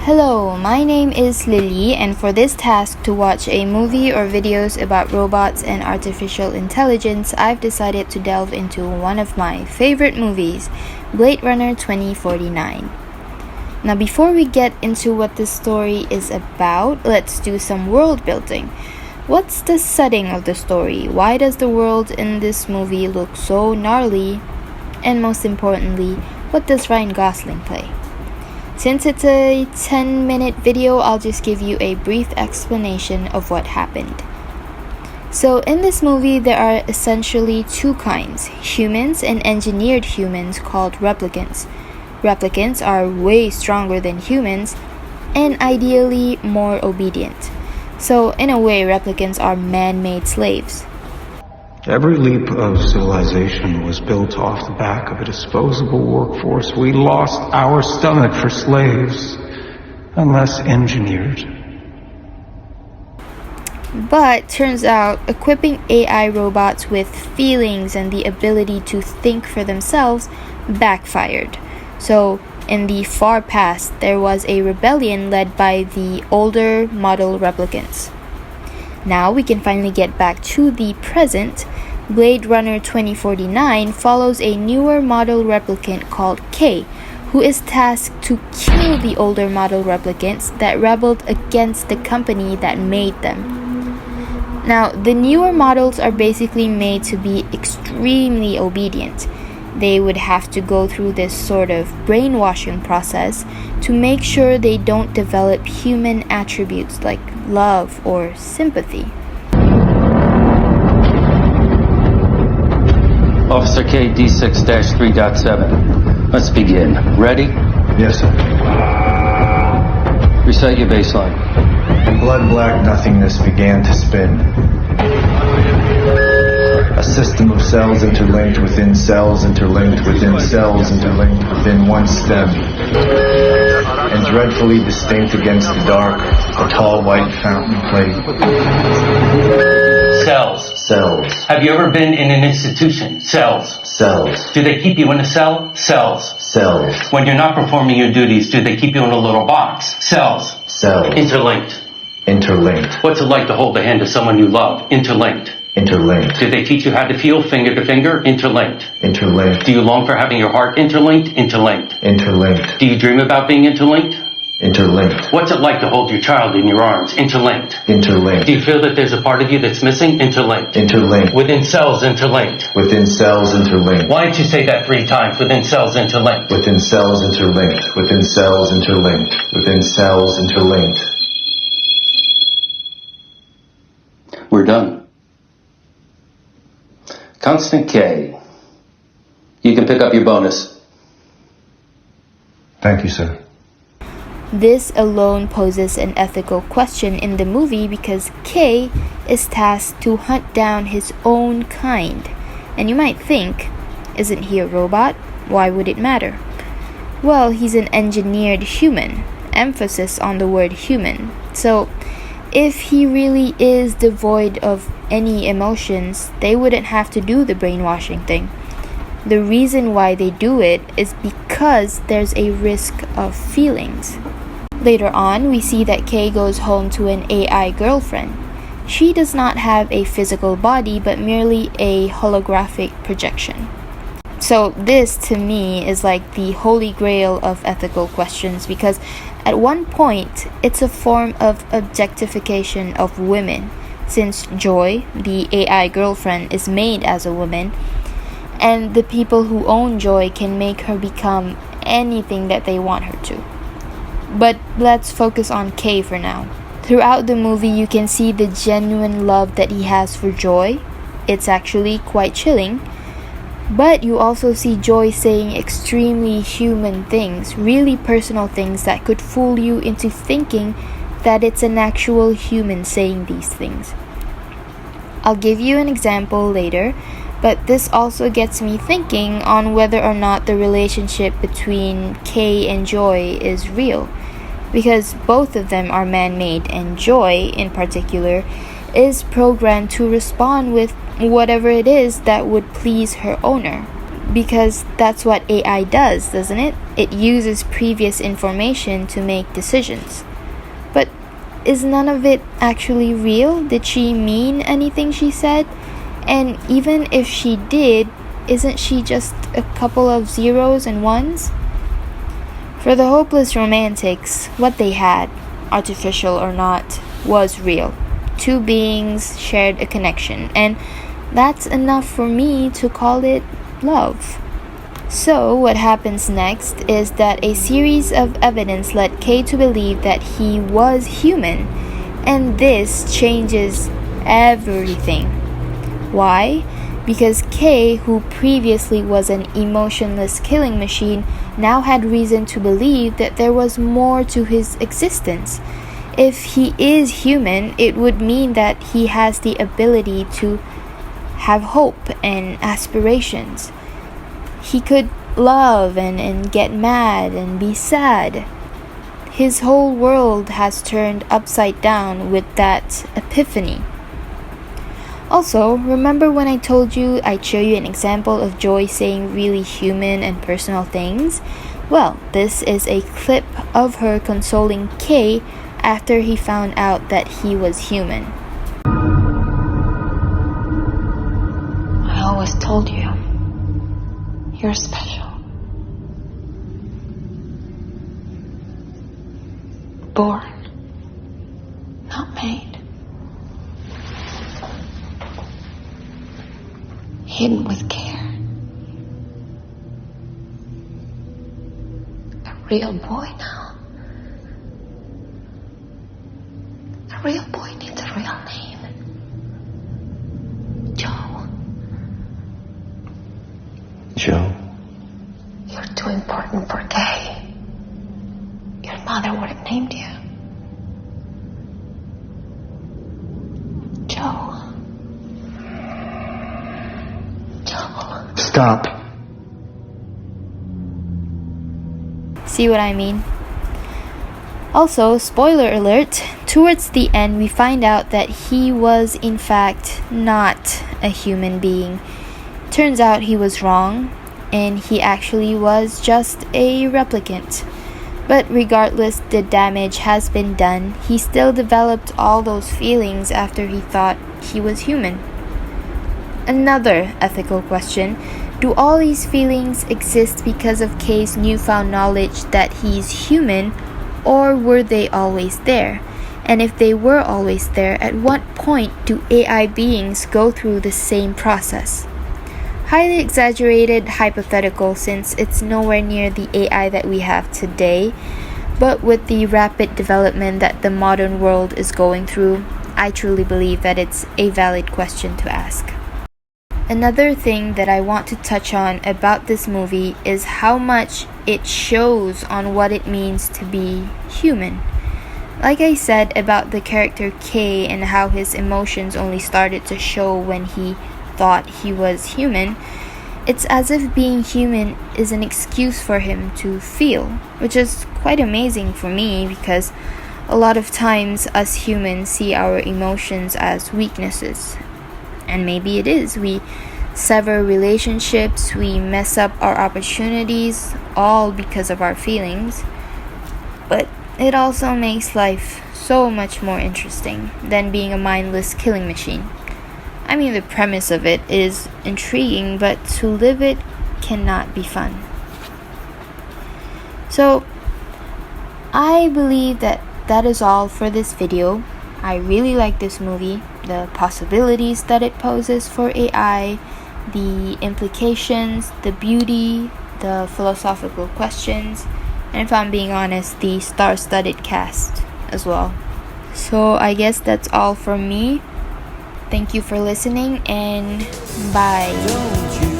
Hello, my name is Lily, and for this task to watch a movie or videos about robots and artificial intelligence, I've decided to delve into one of my favorite movies, Blade Runner 2049. Now, before we get into what this story is about, let's do some world building. What's the setting of the story? Why does the world in this movie look so gnarly? And most importantly, what does Ryan Gosling play? Since it's a 10-minute video, I'll just give you a brief explanation of what happened. So in this movie, there are essentially two kinds, humans and engineered humans called replicants. Replicants are way stronger than humans and ideally more obedient. So in a way, replicants are man-made slaves. Every leap of civilization was built off the back of a disposable workforce. We lost our stomach for slaves, unless engineered. But turns out, equipping AI robots with feelings and the ability to think for themselves backfired. So in the far past, there was a rebellion led by the older model replicants. Now we can finally get back to the present. Blade Runner 2049 follows a newer model replicant called K, who is tasked to kill the older model replicants that rebelled against the company that made them. Now, the newer models are basically made to be extremely obedient. They would have to go through this sort of brainwashing process to make sure they don't develop human attributes like love or sympathy. Officer K, D6-3.7. Let's begin. Ready? Yes, sir. Recite your baseline. Blood black nothingness began to spin. A system of cells interlinked within cells, interlinked within cells, interlinked within one stem. And dreadfully distinct against the dark, a tall white fountain played. Cells. Cells. Have you ever been in an institution? Cells. Cells. Do they keep you in a cell? Cells. Cells. When you're not performing your duties, do they keep you in a little box? Cells. Cells. Interlinked. Interlinked. What's it like to hold the hand of someone you love? Interlinked. Interlinked. Do they teach you how to feel finger to finger? Interlinked. Interlinked. Do you long for having your heart interlinked? Interlinked. Interlinked. Do you dream about being interlinked? Interlinked. What's it like to hold your child in your arms? Interlinked. Interlinked. Do you feel that there's a part of you that's missing? Interlinked. Interlinked. Within cells, interlinked. Within cells interlinked. Why don't you say that 3 times? Within cells, interlinked. Within cells interlinked. Within cells interlinked. Within cells interlinked. We're done. Constant K. You can pick up your bonus. Thank you, sir. This alone poses an ethical question in the movie because K is tasked to hunt down his own kind. And you might think, isn't he a robot? Why would it matter? Well, he's an engineered human. Emphasis on the word human. So, if he really is devoid of any emotions, they wouldn't have to do the brainwashing thing. The reason why they do it is because there's a risk of feelings. Later on, we see that Kay goes home to an AI girlfriend. She does not have a physical body, but merely a holographic projection. So this, to me, is like the holy grail of ethical questions because at one point, it's a form of objectification of women, since Joy, the AI girlfriend, is made as a woman, and the people who own Joy can make her become anything that they want her to. But let's focus on Kay for now. Throughout the movie, you can see the genuine love that he has for Joy. It's actually quite chilling. But you also see Joy saying extremely human things, really personal things that could fool you into thinking that it's an actual human saying these things. I'll give you an example later, but this also gets me thinking on whether or not the relationship between Kay and Joy is real. Because both of them are man-made, and Joy, in particular, is programmed to respond with whatever it is that would please her owner. because that's what AI does, doesn't it? It uses previous information to make decisions. But is none of it actually real? Did she mean anything she said? And even if she did, isn't she just a couple of zeros and ones? For the hopeless romantics, what they had, artificial or not, was real. Two beings shared a connection, and that's enough for me to call it love. So what happens next is that a series of evidence led Kay to believe that he was human, and this changes everything. Why? Because Kay, who previously was an emotionless killing machine, now had reason to believe that there was more to his existence. If he is human, it would mean that he has the ability to have hope and aspirations. He could love and get mad and be sad. His whole world has turned upside down with that epiphany. Also, remember when I told you I'd show you an example of Joy saying really human and personal things? Well, this is a clip of her consoling Kay after he found out that he was human. I always told you, you're special. Born, not made. Hidden with care. A real boy now. A real boy needs a real name. Joe. Joe? You're too important for Kay. Your mother would have named you. Joe. Joe. Stop. See what I mean? Also, spoiler alert, towards the end we find out that he was in fact not a human being. Turns out he was wrong, and he actually was just a replicant. But regardless, the damage has been done. He still developed all those feelings after he thought he was human. Another ethical question: do all these feelings exist because of Kay's newfound knowledge that he's human, or were they always there? And if they were always there, at what point do AI beings go through the same process? Highly exaggerated hypothetical, since it's nowhere near the AI that we have today, but with the rapid development that the modern world is going through, I truly believe that it's a valid question to ask. Another thing that I want to touch on about this movie is how much it shows on what it means to be human. Like I said about the character Kay and how his emotions only started to show when he thought he was human, it's as if being human is an excuse for him to feel, which is quite amazing for me because a lot of times us humans see our emotions as weaknesses. And maybe it is. We sever relationships, we mess up our opportunities, all because of our feelings. But it also makes life so much more interesting than being a mindless killing machine. I mean, the premise of it is intriguing, but to live it cannot be fun. So, I believe that is all for this video. I really like this movie, the possibilities that it poses for AI, the implications, the beauty, the philosophical questions, and if I'm being honest, the star-studded cast as well. So I guess that's all from me. Thank you for listening, and bye.